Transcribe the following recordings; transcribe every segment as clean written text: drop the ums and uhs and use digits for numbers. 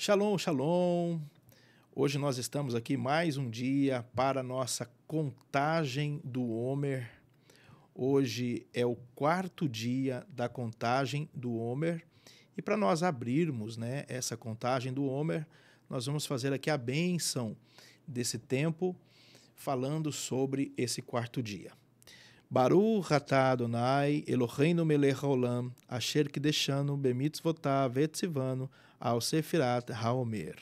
Shalom, shalom. Hoje nós estamos aqui mais um dia para a nossa contagem do Homer. Hoje é o quarto dia da contagem do Homer. E para nós abrirmos, essa contagem do Homer, nós vamos fazer aqui a bênção desse tempo, falando sobre esse quarto dia. Baruch atah Adonai Eloheinu melech haolam asher kideshanu bemitzvotav vetzivanu al sefirat haomer.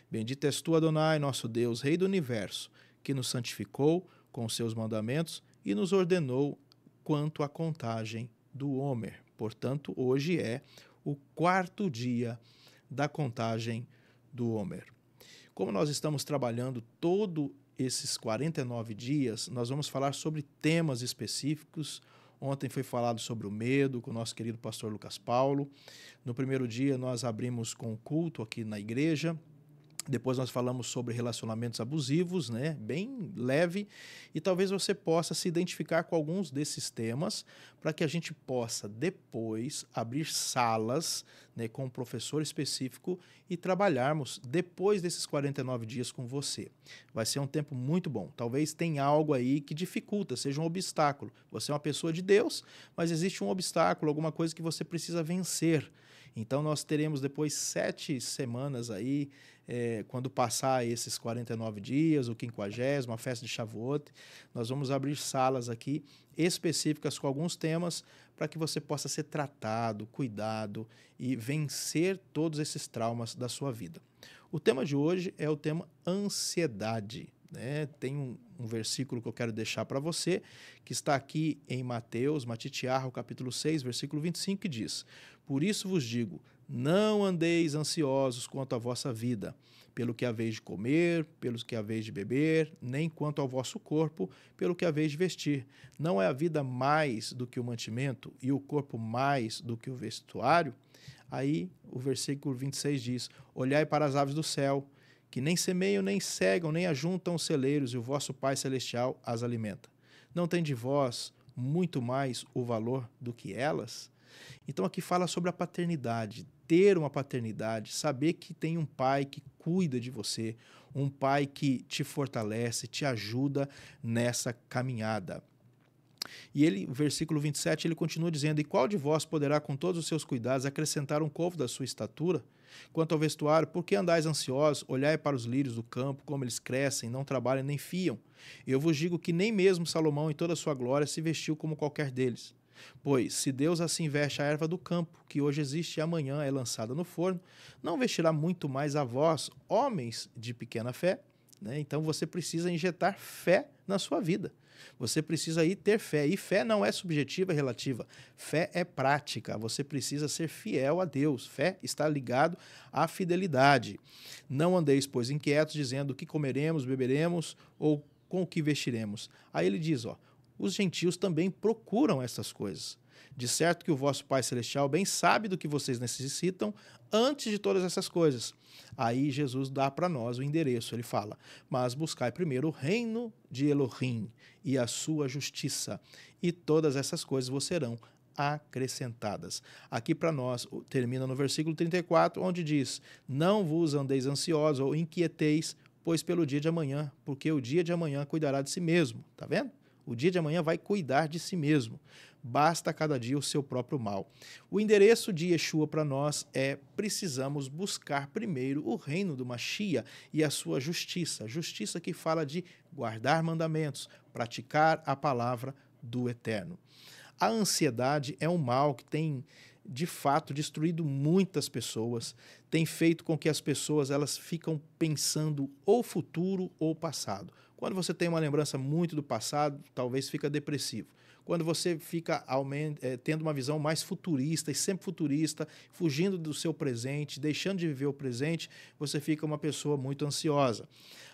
Bendito és tu, Adonai, nosso Deus, Rei do Universo, que nos santificou com os seus mandamentos e nos ordenou quanto à contagem do Homer. Portanto, hoje é o quarto dia da contagem do Homer. Como nós estamos trabalhando todo esses 49 dias, nós vamos falar sobre temas específicos. Ontem foi falado sobre o medo com o nosso querido pastor Lucas Paulo. No primeiro dia nós abrimos com o culto aqui na igreja. Depois nós falamos sobre relacionamentos abusivos, bem leve, e talvez você possa se identificar com alguns desses temas para que a gente possa depois abrir salas com um professor específico e trabalharmos depois desses 49 dias com você. Vai ser um tempo muito bom. Talvez tenha algo aí que dificulta, seja um obstáculo. Você é uma pessoa de Deus, mas existe um obstáculo, alguma coisa que você precisa vencer. Então nós teremos depois 7 semanas aí, quando passar esses 49 dias, o 50º, a festa de Shavuot, nós vamos abrir salas aqui específicas com alguns temas para que você possa ser tratado, cuidado e vencer todos esses traumas da sua vida. O tema de hoje é o tema ansiedade. Tem um versículo que eu quero deixar para você, que está aqui em Matitiarro, capítulo 6, versículo 25, que diz: Por isso vos digo, não andeis ansiosos quanto à vossa vida, pelo que haveis de comer, pelo que haveis de beber, nem quanto ao vosso corpo, pelo que haveis de vestir. Não é a vida mais do que o mantimento e o corpo mais do que o vestuário? Aí o versículo 26 diz: Olhai para as aves do céu, que nem semeiam, nem cegam, nem ajuntam os celeiros, e o vosso Pai Celestial as alimenta. Não tem de vós muito mais o valor do que elas? Então aqui fala sobre a paternidade, ter uma paternidade, saber que tem um pai que cuida de você, um pai que te fortalece, te ajuda nessa caminhada. E o versículo 27, ele continua dizendo: E qual de vós poderá com todos os seus cuidados acrescentar um côvado da sua estatura? Quanto ao vestuário, por que andais ansiosos? Olhai para os lírios do campo, como eles crescem, não trabalham nem fiam. Eu vos digo que nem mesmo Salomão, em toda a sua glória, se vestiu como qualquer deles. Pois, se Deus assim veste a erva do campo, que hoje existe e amanhã é lançada no forno, não vestirá muito mais a vós, homens de pequena fé? Então você precisa injetar fé na sua vida. Você precisa aí ter fé. E fé não é subjetiva, é relativa. Fé é prática. Você precisa ser fiel a Deus. Fé está ligado à fidelidade. Não andeis, pois, inquietos, dizendo o que comeremos, beberemos ou com o que vestiremos. Aí ele diz, os gentios também procuram essas coisas. De certo que o vosso Pai Celestial bem sabe do que vocês necessitam antes de todas essas coisas. Aí Jesus dá para nós o endereço, ele fala: mas buscai primeiro o reino de Elohim e a sua justiça, e todas essas coisas vos serão acrescentadas. Aqui para nós termina no versículo 34, onde diz: não vos andeis ansiosos ou inquieteis, pois pelo dia de amanhã, porque o dia de amanhã cuidará de si mesmo. Tá vendo? O dia de amanhã vai cuidar de si mesmo. Basta cada dia o seu próprio mal. O endereço de Yeshua para nós é: precisamos buscar primeiro o reino do Mashiach e a sua justiça. Justiça que fala de guardar mandamentos, praticar a palavra do Eterno. A ansiedade é um mal que tem, de fato, destruído muitas pessoas, tem feito com que as pessoas elas ficam pensando ou futuro ou passado. Quando você tem uma lembrança muito do passado, talvez fica depressivo. Quando você fica tendo uma visão mais futurista e sempre futurista, fugindo do seu presente, deixando de viver o presente, você fica uma pessoa muito ansiosa.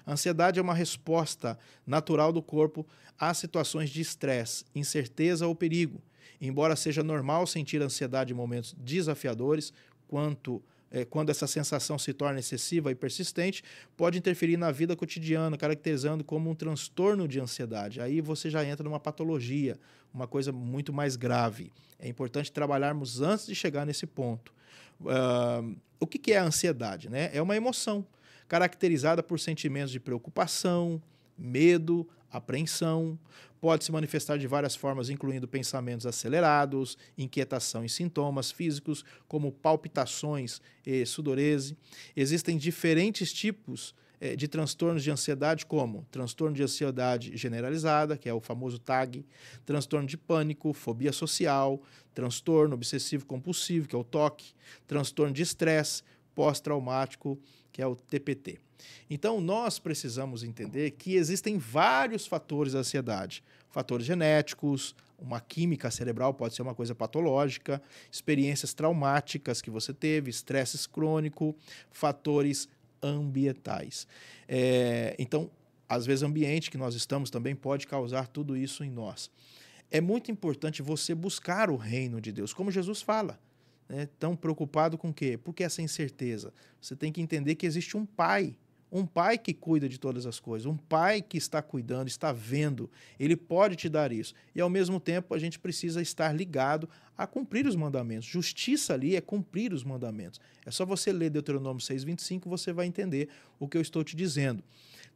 A ansiedade é uma resposta natural do corpo a situações de estresse, incerteza ou perigo. Embora seja normal sentir ansiedade em momentos desafiadores, quanto quando essa sensação se torna excessiva e persistente, pode interferir na vida cotidiana, caracterizando como um transtorno de ansiedade. Aí você já entra numa patologia, uma coisa muito mais grave. É importante trabalharmos antes de chegar nesse ponto. O que é a ansiedade, né? É uma emoção caracterizada por sentimentos de preocupação, medo, apreensão. Pode se manifestar de várias formas, incluindo pensamentos acelerados, inquietação e sintomas físicos, como palpitações e sudorese. Existem diferentes tipos de transtornos de ansiedade, como transtorno de ansiedade generalizada, que é o famoso TAG, transtorno de pânico, fobia social, transtorno obsessivo-compulsivo, que é o TOC, transtorno de estresse pós-traumático, que é o TPT. Então, nós precisamos entender que existem vários fatores da ansiedade. Fatores genéticos, uma química cerebral pode ser uma coisa patológica, experiências traumáticas que você teve, estresse crônico, fatores ambientais. Então, às vezes, o ambiente que nós estamos também pode causar tudo isso em nós. É muito importante você buscar o reino de Deus, como Jesus fala. Tão preocupado com o quê? Porque essa incerteza. Você tem que entender que existe um pai que cuida de todas as coisas, um pai que está cuidando, está vendo, ele pode te dar isso. E, ao mesmo tempo, a gente precisa estar ligado a cumprir os mandamentos. Justiça ali é cumprir os mandamentos. É só você ler Deuteronômio 6:25, você vai entender o que eu estou te dizendo.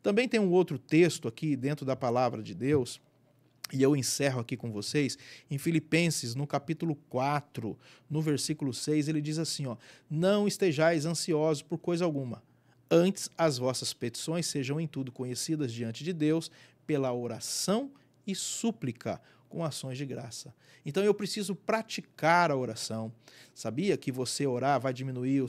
Também tem um outro texto aqui dentro da palavra de Deus, e eu encerro aqui com vocês, em Filipenses, no capítulo 4, no versículo 6, ele diz assim, não estejais ansiosos por coisa alguma, antes as vossas petições sejam em tudo conhecidas diante de Deus, pela oração e súplica, com ações de graça. Então eu preciso praticar a oração. Sabia que você orar vai diminuir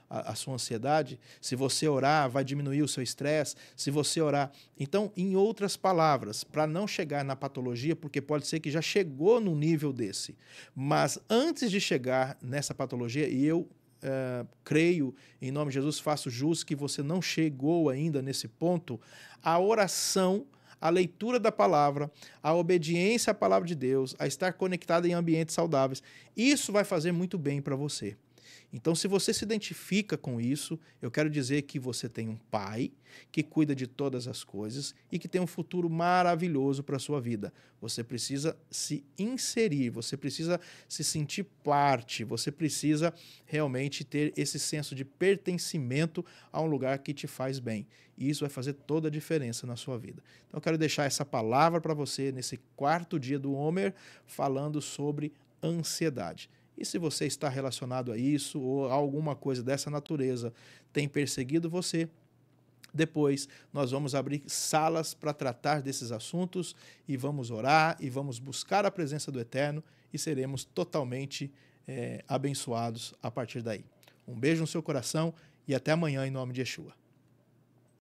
a sua ansiedade? Se você orar, vai diminuir o seu estresse? Se você orar... Então, em outras palavras, para não chegar na patologia, porque pode ser que já chegou num nível desse, mas antes de chegar nessa patologia, e eu creio, em nome de Jesus, faço jus que você não chegou ainda nesse ponto, a oração, a leitura da palavra, a obediência à palavra de Deus, a estar conectado em ambientes saudáveis, isso vai fazer muito bem para você. Então, se você se identifica com isso, eu quero dizer que você tem um pai que cuida de todas as coisas e que tem um futuro maravilhoso para a sua vida. Você precisa se inserir, você precisa se sentir parte, você precisa realmente ter esse senso de pertencimento a um lugar que te faz bem. E isso vai fazer toda a diferença na sua vida. Então, eu quero deixar essa palavra para você nesse 4º dia do Homer, falando sobre ansiedade. E se você está relacionado a isso ou alguma coisa dessa natureza tem perseguido você, depois nós vamos abrir salas para tratar desses assuntos e vamos orar e vamos buscar a presença do Eterno e seremos totalmente abençoados a partir daí. Um beijo no seu coração e até amanhã em nome de Yeshua.